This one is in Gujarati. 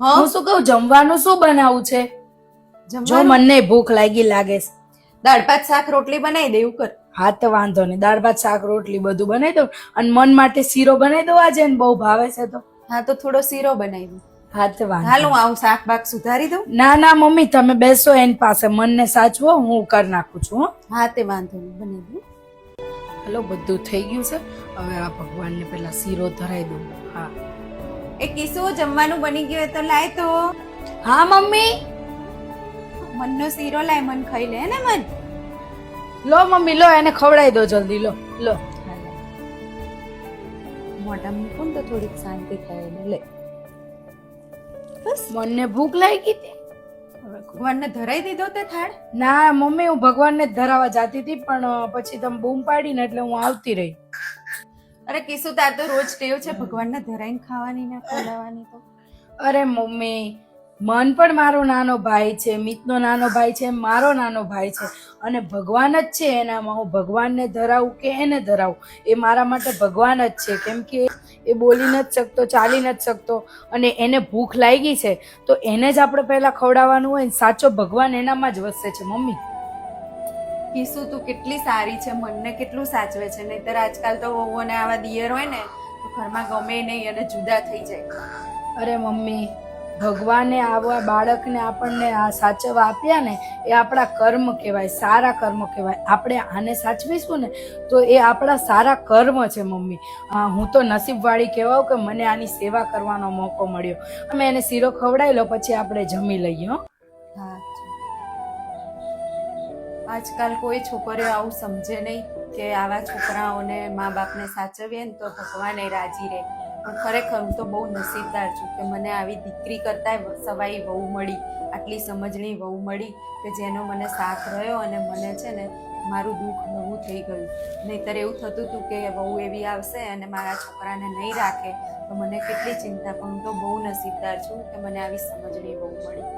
હું શું કહું, જમવાનું શું બનાવું છે? જો જમવાનું મને ભૂખ લાગે છે. દાળ ભાત શાક રોટલી બનાવી દે એવું કર. હા તો વાંધો નહીં, દાળ ભાત શાક રોટલી બધું બનાવી દઉં. અને મન માટે શીરો બનાવી દઉં આજે, એને બહુ ભાવે છે તો. હા તો થોડો શીરો બનાવી દઉં. હા તો વાંધો હાલ નહીં. હું આવું શાક બાક સુધારી દઉં. ના ના મમ્મી, તમે બેસો એની પાસે, મનને સાચવો, હું કરી નાખું છું. હો, હા તે વાંધો નહીં, બનાવી દઉં. હાલો બધું થઈ ગયું છે. હવે આ ભગવાનને પેલા શીરો ધરાઈ દઉં. હા એ કિસ્સો જમવાનું બની ગયું હોય તો લાય તો. હા મમ્મી. મનનો શીરો લાય, મન ખાઈ લે ને મન. લો મમ્મી લો, એને ખવડાવી દો જલ્દી, લો લો. મોઢા મૂકું ને તો થોડીક શાંતિ થાય એને. લે બસ મને ભૂખ લાગી હતી. ભગવાનને ધરાઈ દીધો તે થાળ. ના મમ્મી, હું ભગવાનને જ ધરાવા જતી હતી, પણ પછી તમે બૂમ પાડીને એટલે હું આવતી રહી. અરે કિસ્સુ, તાર તો રોજ ટેવ છે ભગવાનને ધરાઈને ખાવાની ને ખવડાવવાની તો. અરે મમ્મી, મન પણ મારો નાનો ભાઈ છે, મિતનો નાનો ભાઈ છે, મારો નાનો ભાઈ છે, અને ભગવાન જ છે એનામાં. હું ભગવાનને ધરાવું કે એને ધરાવું, એ મારા માટે ભગવાન જ છે. કેમ કે એ બોલી નથી શકતો, ચાલી નથી શકતો, અને એને ભૂખ લાગી છે તો એને જ આપણે પહેલા ખવડાવવાનું હોય. સાચો ભગવાન એનામાં જ વસે છે મમ્મી. કિસ્સુ, તું કેટલી સારી છે, મનને કેટલું સાચવે છે. નહીતર આજકાલ તો વહુઓને આવા દિયર હોય ને તો ઘરમાં ગમે નહીં અને જુદા થઈ જાય. અરે મમ્મી, ભગવાને આવા બાળકને આપણને આ સાચવવા આપ્યા ને, એ આપણા કર્મ કહેવાય, સારા કર્મ કહેવાય. આપણે આને સાચવીશું ને તો એ આપણા સારા કર્મ છે મમ્મી. હું તો નસીબવાળી કહેવાઉં કે મને આની સેવા કરવાનો મોકો મળ્યો. અમે એને શીરો ખવડાવી લો, પછી આપણે જમી લઈએ. હો, હા, આજકાલ કોઈ છોકરીઓ આવું સમજે નહીં કે આવા છોકરાઓને મા બાપને સાચવીએ ને તો ભગવાન એ રાજી રહે. પણ ખરેખર હું તો બહુ નસીબદાર છું કે મને આવી દીકરી કરતાંય સવાઈ વહુ મળી, આટલી સમજણી વહુ મળી કે જેનો મને સાથ રહ્યો અને મને છે ને મારું દુઃખ નવું થઈ ગયું. નહીંતર એવું થતું હતું કે વહુ એવી આવશે અને મારા છોકરાને નહીં રાખે તો મને કેટલી ચિંતા. પણ હું તો બહુ નસીબદાર છું કે મને આવી સમજણી વહુ મળી.